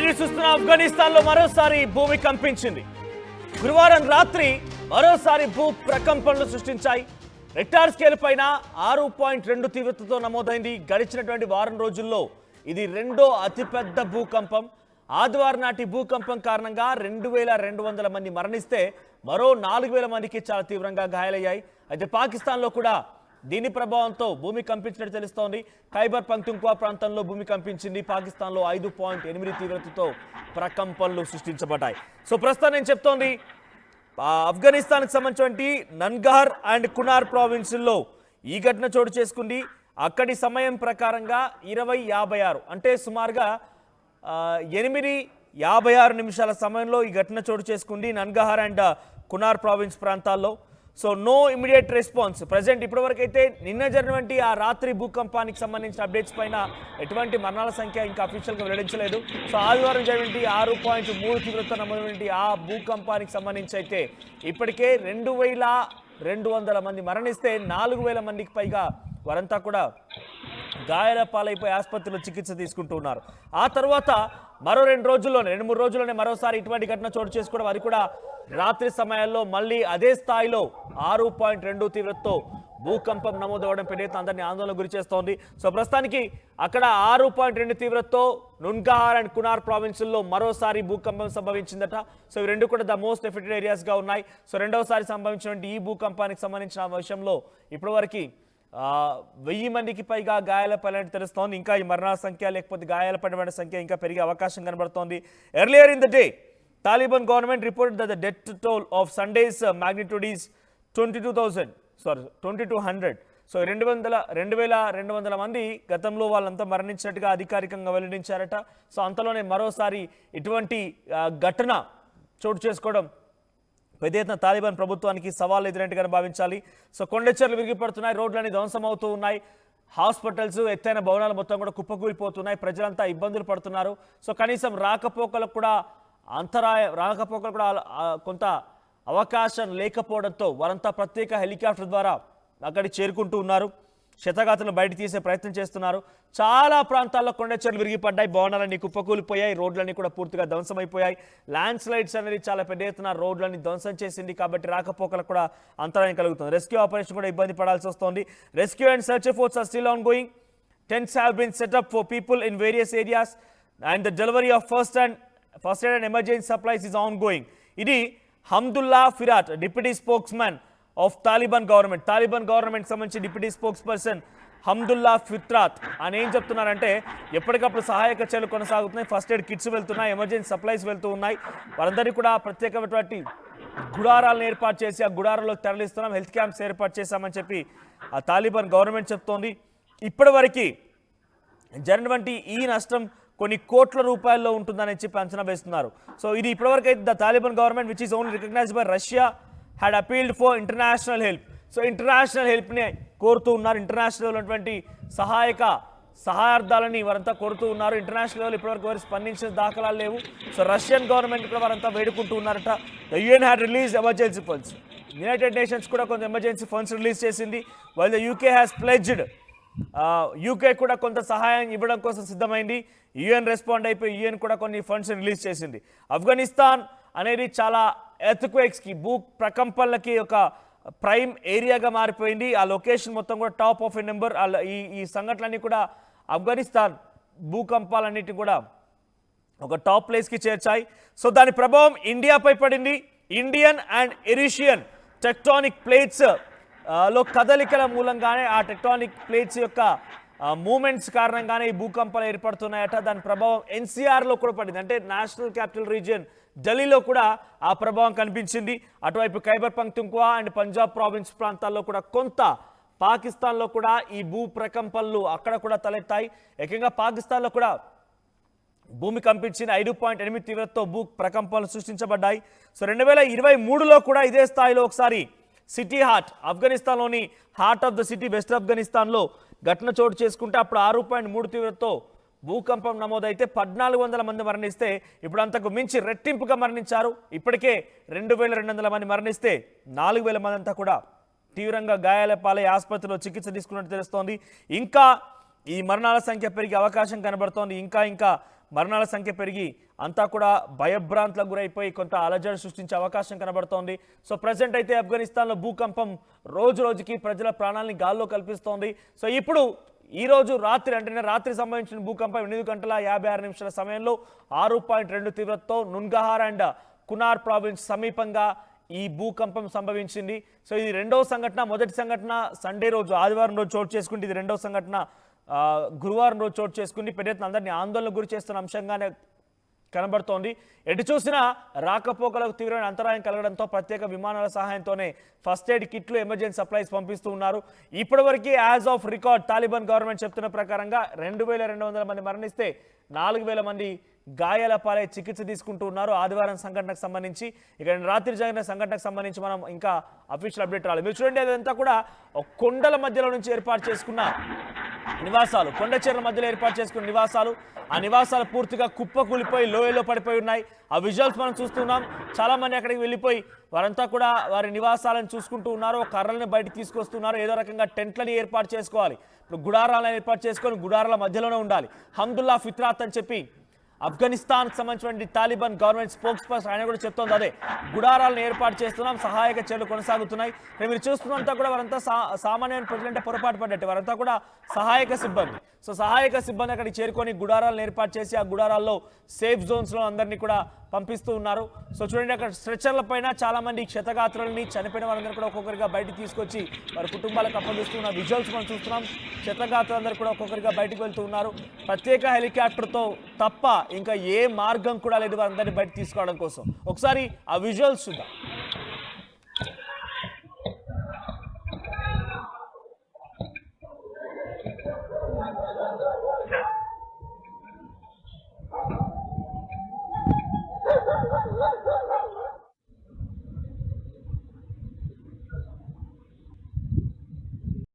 ఎదురు చూస్తున్న ఆఫ్ఘనిస్తాన్ లో మరోసారి భూమి కంపించింది. గురువారం రాత్రి మరోసారి భూ ప్రకంపనలు సృష్టించాయి. రెక్టార్ స్కేల్ పైన 6.2 తీవ్రతతో నమోదైంది. గడిచినటువంటి వారం రోజుల్లో ఇది రెండో అతిపెద్ద భూకంపం. ఆదివారం నాటి భూకంపం కారణంగా 2200 మంది మరణిస్తే మరో 4000 మందికి చాలా తీవ్రంగా గాయాలయ్యాయి. అయితే పాకిస్తాన్లో కూడా దీని ప్రభావంతో భూమి కంపించినట్టు తెలుస్తోంది. ఖైబర్ పఖ్తుంఖ్వా ప్రాంతంలో భూమి కంపించింది. పాకిస్తాన్లో 5.8 తీవ్రతతో ప్రకంపనలు సృష్టించబడ్డాయి. సో ప్రస్తుతం నేను చెప్తోంది ఆఫ్ఘనిస్తాన్కి సంబంధించినటువంటి నన్గార్ అండ్ కునార్ ప్రావిన్సుల్లో ఈ ఘటన చోటు చేసుకుంది. అక్కడి సమయం ప్రకారంగా 20:56 అంటే సుమారుగా 8:56 నిమిషాల సమయంలో ఈ ఘటన చోటు చేసుకుంది నన్గార్ అండ్ కునార్ ప్రావిన్స్ ప్రాంతాల్లో. So no immediate response present ఇప్పటివరకు అయితే నిన్న జరిగినటువంటి ఆ రాత్రి భూకంపానికి సంబంధించిన అప్డేట్స్ పైన ఎటువంటి మరణాల సంఖ్య ఇంకా అఫీషియల్గా వెల్లడించలేదు. సో ఆదివారం జరిగినటువంటి 6.3 తీవ్రత నమోదైనటువంటి ఆ భూకంపానికి సంబంధించి అయితే ఇప్పటికే 2200 మంది మరణిస్తే 4000 మందికి పైగా వారంతా కూడా గాయాల పాలైపోయి ఆసుపత్రిలో చికిత్స తీసుకుంటూ ఉన్నారు. ఆ తర్వాత మరో 2-3 రోజుల్లోనే మరోసారి ఇటువంటి ఘటన చోటు చేసుకోవడం, అది కూడా రాత్రి సమయాల్లో మళ్ళీ అదే స్థాయిలో 6.2 తీవ్రతతో భూకంపం నమోదవడం పెద్ద అందరినీ ఆందోళన గురి చేస్తోంది. సో ప్రస్తుతానికి అక్కడ 6.2 తీవ్రతతో నున్గార్ అండ్ కునార్ ప్రావిన్సుల్లో మరోసారి భూకంపం సంభవించిందట. సో ఇవి రెండు కూడా ద మోస్ట్ ఎఫెక్టెడ్ ఏరియాస్గా ఉన్నాయి. సో రెండవసారి సంభవించినటువంటి ఈ భూకంపానికి సంబంధించిన విషయంలో ఇప్పటివరకు 1000 మందికి పైగా గాయాల పడినట్టు తెలుస్తోంది. ఇంకా ఈ మరణాల సంఖ్య లేకపోతే గాయాల పడిన సంఖ్య ఇంకా పెరిగే అవకాశం కనబడుతోంది. Earlier in the day Taliban government reported that the death toll of Sunday's magnitude is 2200. So 2200 మంది గతంలో వాళ్ళంతా మరణించినట్టుగా అధికారికంగా వెల్లడించారట. సో అంతలోనే మరోసారి ఇటువంటి ఘటన చోటు చేసుకోవడం పెద్ద ఎత్తున తాలిబాన్ ప్రభుత్వానికి సవాల్ ఎదురైనట్టుగా భావించాలి. సో కొండచెర్లు విరిగిపడుతున్నాయి, రోడ్లన్నీ ధ్వంసం అవుతూ ఉన్నాయి, హాస్పిటల్స్ ఎత్తైన భవనాలు మొత్తం కూడా కుప్పకూలిపోతున్నాయి, ప్రజలంతా ఇబ్బందులు పడుతున్నారు. సో కనీసం రాకపోకలకు కూడా కొంత అవకాశం లేకపోవడంతో వారంతా ప్రత్యేక హెలికాప్టర్ ద్వారా అక్కడికి చేరుకుంటూ ఉన్నారు. శతఘాతులను బయట తీసే ప్రయత్నం చేస్తున్నారు. చాలా ప్రాంతాల్లో కొండచెర్లు విరిగిపడ్డాయి, భవనాలన్నీ కుప్పకూలిపోయాయి, రోడ్లన్నీ కూడా పూర్తిగా ధ్వంసమైపోయాయి. ల్యాండ్ స్లైడ్స్ అనేది చాలా పెద్ద ఎత్తున రోడ్లన్నీ ధ్వంసం చేసింది. కాబట్టి రాకపోకలకు కూడా అంతరాయం కలుగుతుంది. రెస్క్యూ ఆపరేషన్ కూడా ఇబ్బంది పడాల్సి వస్తుంది. Rescue and search efforts are still ongoing. Tents have been set up for people in various areas and the delivery of first aid and emergency supplies is ongoing. ఇది Hamdullah Fitrat, deputy spokesmen of Taliban government సంబంధించి deputy spokesperson Hamdullah Fitrat అని ఏం చెప్తున్నారంటే ఎప్పటికప్పుడు సహాయక చర్యలు కొనసాగుతున్నాయి, first aid kits వెళ్తున్నాయి, ఎమర్జెన్సీ సప్లైస్ వెళ్తూ ఉన్నాయి. వారందరికీ కూడా ప్రత్యేకమైనటువంటి గుడారాలను ఏర్పాటు చేసి ఆ గుడారాల్లోకి తరలిస్తున్నాం, హెల్త్ క్యాంప్స్ ఏర్పాటు చేశామని చెప్పి ఆ తాలిబాన్ గవర్నమెంట్ చెప్తోంది. ఇప్పటివరకు జరిగినటువంటి ఈ నష్టం కొన్ని కోట్ల రూపాయల్లో ఉంటుందని చెప్పి అంచనా వేస్తున్నారు. సో ఇది ఇప్పటివరకు అయితే the Taliban government which is only recognised by Russia had appealed for international help. So international హెల్ప్ని కోరుతూ ఉన్నారు. ఇంటర్నేషనల్ ఉన్నటువంటి సహాయార్థాలని వారంతా కోరుతూ ఉన్నారు. ఇంటర్నేషనల్ లెవెల్ ఇప్పటివరకు వారు స్పందించిన దాఖలాలు లేవు. సో రష్యన్ గవర్నమెంట్ కూడా వారంతా వేడుకుంటూ ఉన్నారట. The UN had release emergency funds. United nations కూడా కొంత ఎమర్జెన్సీ ఫండ్స్ రిలీజ్ చేసింది. While the UK has pledged, UK కూడా కొంత సహాయం ఇవ్వడం కోసం సిద్ధమైంది. యుఎన్ రెస్పాండ్ అయిపోయి యుఎన్ కూడా కొన్ని ఫండ్స్ రిలీజ్ చేసింది. ఆఫ్ఘనిస్తాన్ అనేది చాలా ఎర్త్క్వేక్స్కి, భూ ప్రకంపనలకి ఒక ప్రైమ్ ఏరియాగా మారిపోయింది. ఆ లొకేషన్ మొత్తం కూడా టాప్ ఆఫ్ ఎ నెంబర్. ఈ సంఘటనలన్నీ కూడా ఆఫ్ఘనిస్తాన్ భూకంపాలన్నిటి కూడా ఒక టాప్ ప్లేస్కి చేర్చాయి. సో దాని ప్రభావం ఇండియాపై పడింది. ఇండియన్ అండ్ ఎరిషియన్ టెక్టానిక్ ప్లేట్స్ లో కదలికల మూలంగానే, ఆ టెక్టానిక్ ప్లేట్స్ యొక్క మూమెంట్స్ కారణంగానే ఈ భూకంపాలు ఏర్పడుతున్నాయట. దాని ప్రభావం ఎన్సీఆర్లో కూడా పడింది, అంటే నేషనల్ క్యాపిటల్ రీజియన్ ఢిల్లీలో కూడా ఆ ప్రభావం కనిపించింది. అటువైపు ఖైబర్ పఖ్తుంఖ్వా అండ్ పంజాబ్ ప్రావిన్స్ ప్రాంతాల్లో కూడా, కొంత పాకిస్తాన్లో కూడా ఈ భూ ప్రకంపనలు అక్కడ కూడా తలెత్తాయి. ఏకంగా పాకిస్తాన్లో కూడా భూమి కంపించింది. 5.8 తీవ్రతతో భూ ప్రకంపనలు సృష్టించబడ్డాయి. సో 2023లో కూడా ఇదే స్థాయిలో ఒకసారి సిటీ హార్ట్, ఆఫ్ఘనిస్తాన్లోని Herat of the city west ఆఫ్ఘనిస్తాన్లో ఘటన చోటు చేసుకుంటే అప్పుడు 6.3 తీవ్రతతో భూకంపం నమోదైతే 1400 మంది మరణిస్తే ఇప్పుడు అంతకు మించి రెట్టింపుగా మరణించారు. ఇప్పటికే 2200 మంది మరణిస్తే 4000 మంది అంతా కూడా తీవ్రంగా గాయాల పాలై ఆసుపత్రిలో చికిత్స తీసుకున్నట్టు తెలుస్తోంది. ఇంకా ఈ మరణాల సంఖ్య పెరిగే అవకాశం కనబడుతోంది. ఇంకా ఇంకా మరణాల సంఖ్య పెరిగి అంతా కూడా భయభ్రాంతులకు గురైపోయి కొంత అలజడి సృష్టించే అవకాశం కనబడుతోంది. సో ప్రజెంట్ అయితే ఆఫ్ఘనిస్తాన్లో భూకంపం రోజు రోజుకి ప్రజల ప్రాణాలని గాల్లో కల్పిస్తోంది. సో ఇప్పుడు ఈ రోజు రాత్రి అంటే రాత్రి సంభవించిన భూకంపం 8:56 సమయంలో 6.2 తీవ్రతతో నున్గహార్ అండ్ కునార్ ప్రావిన్స్ సమీపంగా ఈ భూకంపం సంభవించింది. సో ఇది రెండవ సంఘటన. మొదటి సంఘటన సండే రోజు ఆదివారం రోజు చోటు చేసుకుంటే ఇది రెండవ సంఘటన గురువారం రోజు చోటు చేసుకుని పెద్ద ఎత్తున అందరినీ ఆందోళనకు గురి చేస్తున్న అంశంగానే కనబడుతోంది. ఎటు చూసినా రాకపోకలకు తీవ్రమైన అంతరాయం కలగడంతో ప్రత్యేక విమానాల సహాయంతోనే ఫస్ట్ ఎయిడ్ కిట్లు ఎమర్జెన్సీ సప్లైస్ పంపిస్తూ ఉన్నారు. ఇప్పటివరకు as of record Taliban government చెప్తున్న ప్రకారంగా 2200 మంది మరణిస్తే 4000 మంది గాయాల పాలై చికిత్స తీసుకుంటూ ఉన్నారు. ఆదివారం సంఘటనకు సంబంధించి ఇక రాత్రి జరిగిన సంఘటనకు సంబంధించి మనం ఇంకా అఫీషియల్ అప్డేట్ రాలేదు. మీరు చూడండి, అదంతా కూడా కొండల మధ్యలో నుంచి ఏర్పాటు చేసుకున్న నివాసాలు, కొండ చర్యల మధ్యలో ఏర్పాటు చేసుకున్న నివాసాలు. ఆ నివాసాలు పూర్తిగా కుప్పకూలిపోయి లోయలో పడిపోయి ఉన్నాయి. ఆ విజువల్స్ మనం చూస్తున్నాం. చాలా మంది అక్కడికి వెళ్ళిపోయి వారంతా కూడా వారి నివాసాలను చూసుకుంటూ ఉన్నారు. కర్రలను బయటకు తీసుకొస్తున్నారు. ఏదో రకంగా టెంట్లని ఏర్పాటు చేసుకోవాలి. ఇప్పుడు గుడారాలను ఏర్పాటు చేసుకొని గుడారాల మధ్యలోనే ఉండాలి. హమ్దుల్లా ఫిత్రాత్ అని చెప్పి ఆఫ్ఘనిస్తాన్కి సంబంధించిన తాలిబాన్ గవర్నమెంట్ స్పోక్స్ పర్సన్ ఆయన కూడా చెప్తోంది అదే. గుడారాలను ఏర్పాటు చేస్తున్నాం, సహాయక చర్యలు కొనసాగుతున్నాయి. మీరు చూస్తున్నంతా కూడా వారంతా సామాన్యమైన ప్రజలంటే పొరపాటు పడ్డట్టు వారంతా కూడా సహాయక సిబ్బంది. సో సహాయక సిబ్బంది అక్కడికి చేరుకొని గుడారాలను ఏర్పాటు చేసి ఆ గుడారాల్లో సేఫ్ జోన్స్లో అందరినీ కూడా పంపిస్తూ ఉన్నారు. సో చూడండి, అక్కడ స్ట్రెచర్ల పైన చాలా మంది క్షతగాత్రులని చనిపోయిన వారందరూ కూడా ఒక్కొక్కరిగా బయటకు తీసుకొచ్చి వారి కుటుంబాలకు అప్పగిస్తున్న విజువల్స్ మనం చూస్తున్నాం. క్షతగాత్రులందరూ కూడా ఒక్కొక్కరిగా బయటకు వెళ్తూ ఉన్నారు. ప్రత్యేక హెలికాప్టర్తో తప్ప ఇంకా ఏ మార్గం కూడా లేదు వారందరినీ బయటకు తీసుకోవడం కోసం. ఒకసారి ఆ విజువల్స్ చూద్దాం.